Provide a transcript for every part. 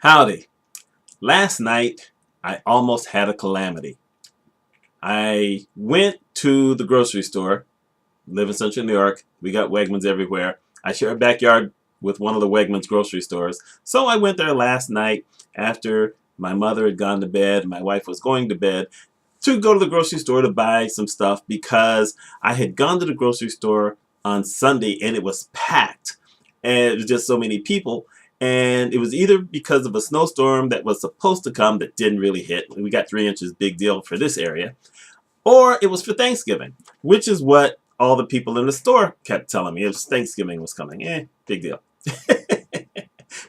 Howdy. Last night, I almost had a calamity. I went to the grocery store, live in Central New York. We got Wegmans everywhere. I share a backyard with one of the Wegmans grocery stores. So I went there last night after my mother had gone to bed, my wife was going to bed, to go to the grocery store to buy some stuff because I had gone to the grocery store on Sunday and it was packed. And it was just so many people. And it was either because of a snowstorm that was supposed to come that didn't really hit. We got 3 inches, big deal for this area. Or it was for Thanksgiving, which is what all the people in the store kept telling me. It was Thanksgiving was coming. Big deal.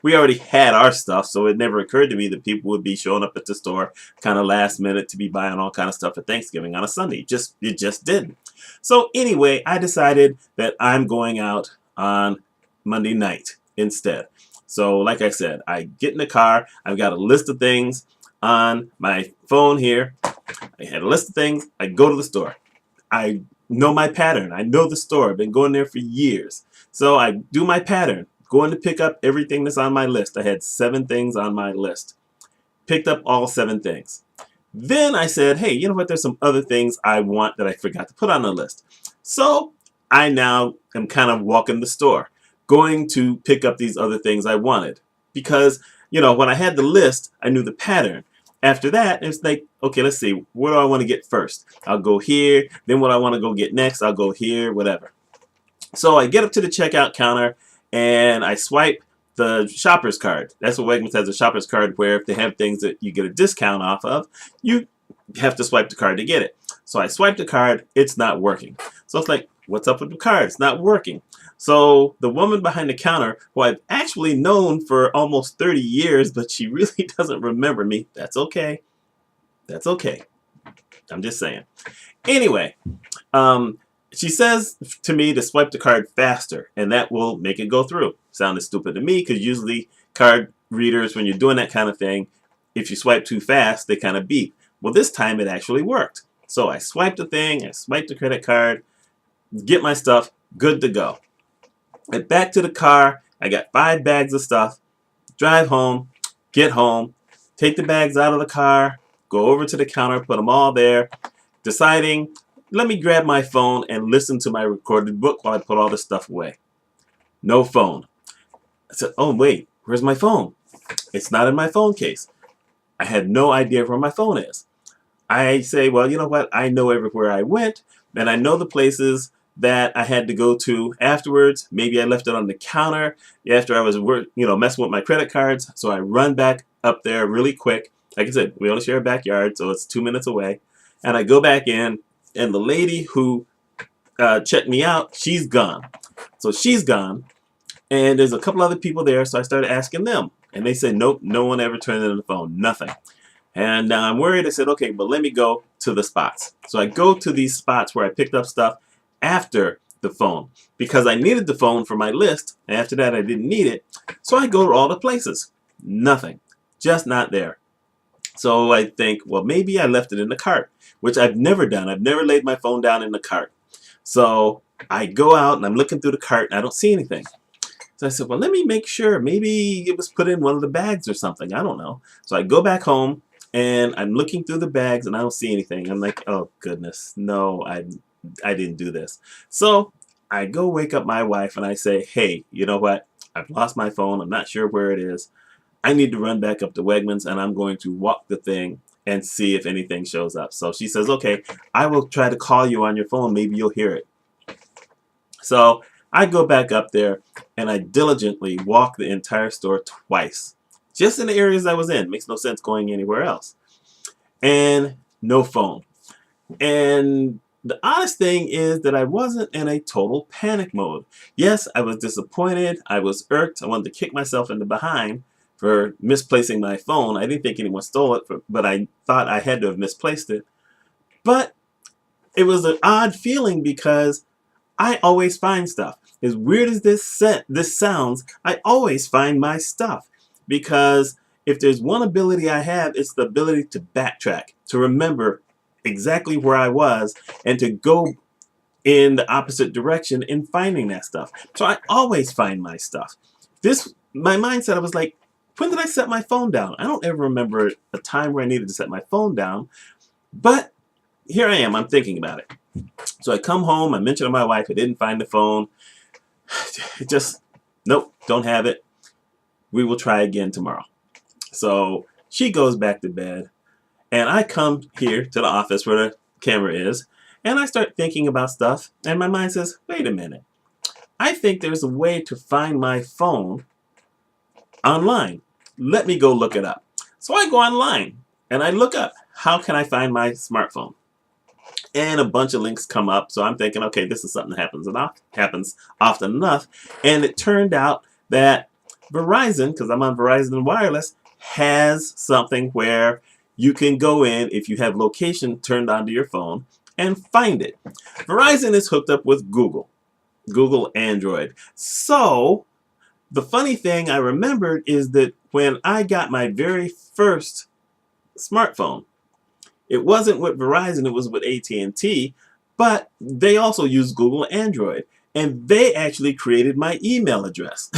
We already had our stuff, so it never occurred to me that people would be showing up at the store kind of last minute to be buying all kind of stuff for Thanksgiving on a Sunday. It just didn't. So anyway, I decided that I'm going out on Monday night instead. So like I said, I get in the car. I've got a list of things on my phone here. I had a list of things. I go to the store. I know my pattern. I know the store. I've been going there for years. So I do my pattern. Going to pick up everything that's on my list. I had 7 things on my list. Picked up all 7 things. Then I said, hey, you know what? There's some other things I want that I forgot to put on the list. So I now am kind of walking the store, going to pick up these other things I wanted. Because, when I had the list, I knew the pattern. After that, it's like, okay, let's see, what do I want to get first? I'll go here, then what I want to go get next, I'll go here, whatever. So I get up to the checkout counter, and I swipe the shopper's card. That's what Wegmans has, a shopper's card where if they have things that you get a discount off of, you have to swipe the card to get it. So I swipe the card, it's not working. So it's like, what's up with the card? It's not working. So the woman behind the counter, who I've actually known for almost 30 years, but she really doesn't remember me. That's okay. That's okay. I'm just saying. Anyway, she says to me to swipe the card faster, and that will make it go through. Sounded stupid to me, because usually card readers, when you're doing that kind of thing, if you swipe too fast, they kind of beep. Well, this time it actually worked. So I swiped the thing, I swiped the credit card, get my stuff, good to go. Get back to the car, I got 5 bags of stuff, drive home, get home, take the bags out of the car, go over to the counter, put them all there, deciding, let me grab my phone and listen to my recorded book while I put all this stuff away. No phone. I said, oh wait, where's my phone? It's not in my phone case. I had no idea where my phone is. I say, well, you know what? I know everywhere I went, and I know the places that I had to go to afterwards. Maybe I left it on the counter after I was messing with my credit cards. So I run back up there really quick. Like I said, we only share a backyard, so it's 2 minutes away. And I go back in, and the lady who checked me out, she's gone. So she's gone, and there's a couple other people there, so I started asking them. And they said, nope, no one ever turned in the phone, nothing. And I'm worried. I said, okay, but let me go to the spots. So I go to these spots where I picked up stuff after the phone, because I needed the phone for my list, and after that I didn't need it. So I go to all the places. Nothing. Just not there. So I think, well, maybe I left it in the cart, which I've never done. I've never laid my phone down in the cart. So I go out and I'm looking through the cart and I don't see anything. So I said, well, let me make sure. Maybe it was put in one of the bags or something. I don't know. So I go back home and I'm looking through the bags and I don't see anything. I'm like, oh goodness, no, I didn't do this. So I go wake up my wife and I say, hey, you know what? I've lost my phone. I'm not sure where it is. I need to run back up to Wegmans and I'm going to walk the thing and see if anything shows up. So she says, okay, I will try to call you on your phone. Maybe you'll hear it. So I go back up there and I diligently walk the entire store twice. Just in the areas I was in. Makes no sense going anywhere else. And no phone. And the honest thing is that I wasn't in a total panic mode. Yes, I was disappointed. I was irked. I wanted to kick myself in the behind for misplacing my phone. I didn't think anyone stole it, but I thought I had to have misplaced it. But it was an odd feeling because I always find stuff. As weird as this sounds, I always find my stuff. Because if there's one ability I have, it's the ability to backtrack, to remember exactly where I was, and to go in the opposite direction in finding that stuff. So I always find my stuff. My mindset, I was like, when did I set my phone down? I don't ever remember a time where I needed to set my phone down, but here I am, I'm thinking about it. So I come home, I mention to my wife, I didn't find the phone. Just, nope, don't have it. We will try again tomorrow. So she goes back to bed, and I come here to the office where the camera is, and I start thinking about stuff, and my mind says, wait a minute. I think there's a way to find my phone online. Let me go look it up. So I go online, and I look up, how can I find my smartphone? And a bunch of links come up, so I'm thinking, okay, this is something that happens often enough. And it turned out that Verizon, because I'm on Verizon Wireless, has something where you can go in if you have location turned onto your phone and find it. Verizon is hooked up with Google Android. So the funny thing I remembered is that when I got my very first smartphone, it wasn't with Verizon, it was with AT&T, but they also use Google Android, and they actually created my email address.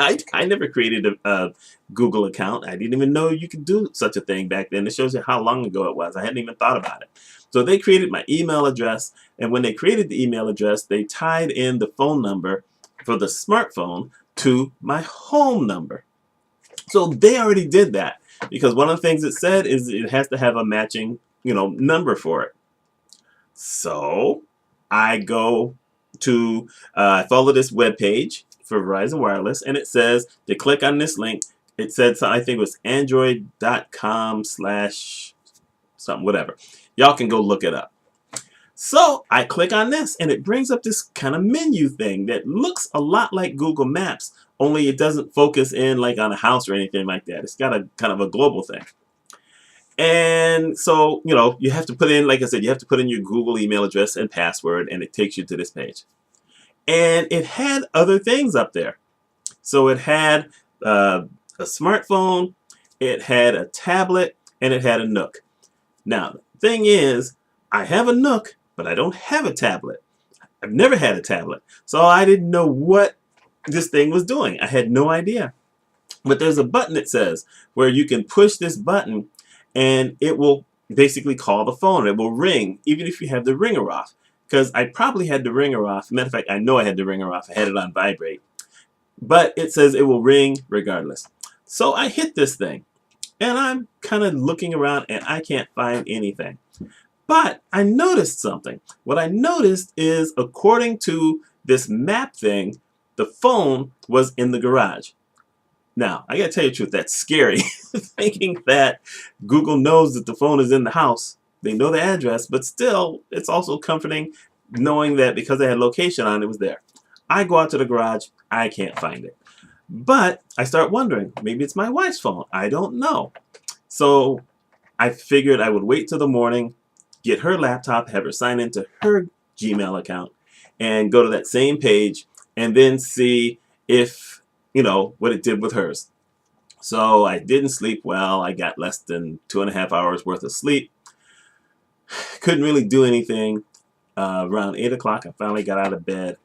I never created a Google account. I didn't even know you could do such a thing back then. It shows you how long ago it was. I hadn't even thought about it. So they created my email address, and when they created the email address, they tied in the phone number for the smartphone to my home number. So they already did that, because one of the things it said is it has to have a matching, number for it. So I go to, I follow this web page for Verizon Wireless, and it says to click on this link. It said, I think it was android.com/something, whatever. Y'all can go look it up. So I click on this, and it brings up this kind of menu thing that looks a lot like Google Maps, only it doesn't focus in like on a house or anything like that. It's got a kind of a global thing. And so, you have to put in, like I said, you have to put in your Google email address and password, and it takes you to this page. And it had other things up there. So it had a smartphone, it had a tablet, and it had a Nook. Now, the thing is, I have a Nook, but I don't have a tablet. I've never had a tablet. So I didn't know what this thing was doing. I had no idea. But there's a button, it says, where you can push this button, and it will basically call the phone. It will ring, even if you have the ringer off. Because I probably had the ringer off. Matter of fact, I know I had the ringer off. I had it on vibrate. But it says it will ring regardless. So I hit this thing, and I'm kind of looking around, and I can't find anything. But I noticed something. What I noticed is, according to this map thing, the phone was in the garage. Now, I gotta tell you the truth, that's scary. Thinking that Google knows that the phone is in the house. They know the address, but still, it's also comforting knowing that because they had location on, it was there. I go out to the garage, I can't find it. But I start wondering, maybe it's my wife's phone. I don't know. So I figured I would wait till the morning, get her laptop, have her sign into her Gmail account, and go to that same page, and then see if, what it did with hers. So I didn't sleep well. I got less than 2.5 hours worth of sleep. Couldn't really do anything. Around 8 o'clock, I finally got out of bed,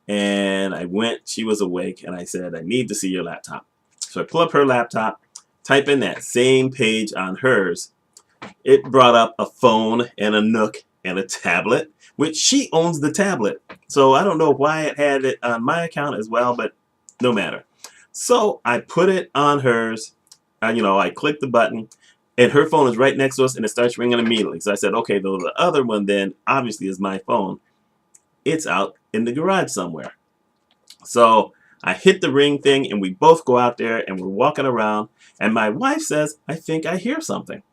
and I went. She was awake, and I said, I need to see your laptop. So I pull up her laptop, type in that same page on hers. It brought up a phone and a Nook and a tablet, which she owns the tablet. So I don't know why it had it on my account as well, but no matter. So I put it on hers. I clicked the button, and her phone is right next to us, and it starts ringing immediately. So I said, okay, though the other one then obviously is my phone. It's out in the garage somewhere. So I hit the ring thing, and we both go out there, and we're walking around, and my wife says, I think I hear something.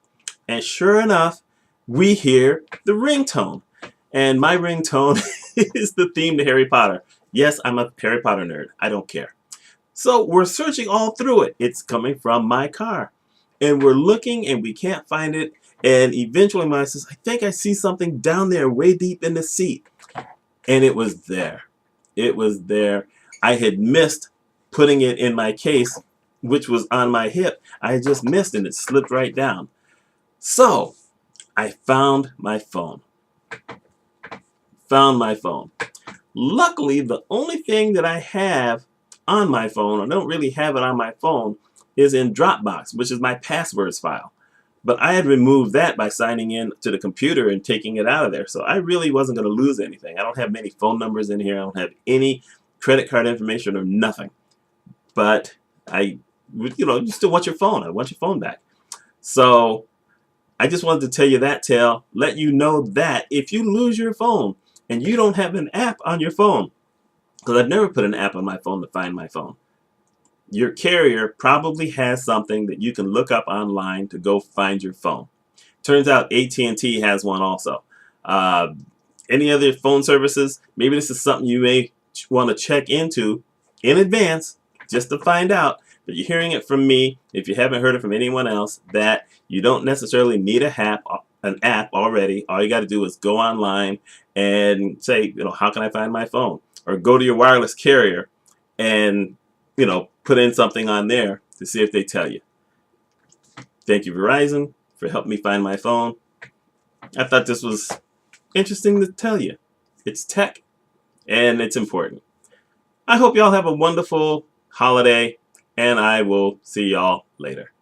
And sure enough, we hear the ringtone. And my ringtone is the theme to Harry Potter. Yes, I'm a Harry Potter nerd. I don't care. So we're searching all through it. It's coming from my car. And we're looking, and we can't find it. And eventually my wife says, I think I see something down there way deep in the seat. And it was there. It was there. I had missed putting it in my case, which was on my hip. I had just missed, and it slipped right down. So I found my phone. Found my phone. Luckily, the only thing that I have on my phone, I don't really have it on my phone, is in Dropbox, which is my passwords file. But I had removed that by signing in to the computer and taking it out of there. So I really wasn't going to lose anything. I don't have many phone numbers in here. I don't have any credit card information or nothing. But you still want your phone. I want your phone back. So I just wanted to tell you that tale, let you know that if you lose your phone and you don't have an app on your phone, because I've never put an app on my phone to find my phone, your carrier probably has something that you can look up online to go find your phone. Turns out AT&T has one also. Any other phone services, maybe this is something you may want to check into in advance just to find out. But you're hearing it from me, if you haven't heard it from anyone else, that you don't necessarily need an app already. All you got to do is go online and say, how can I find my phone? Or go to your wireless carrier and, put in something on there to see if they tell you. Thank you, Verizon, for helping me find my phone. I thought this was interesting to tell you. It's tech, and it's important. I hope y'all have a wonderful holiday, and I will see y'all later.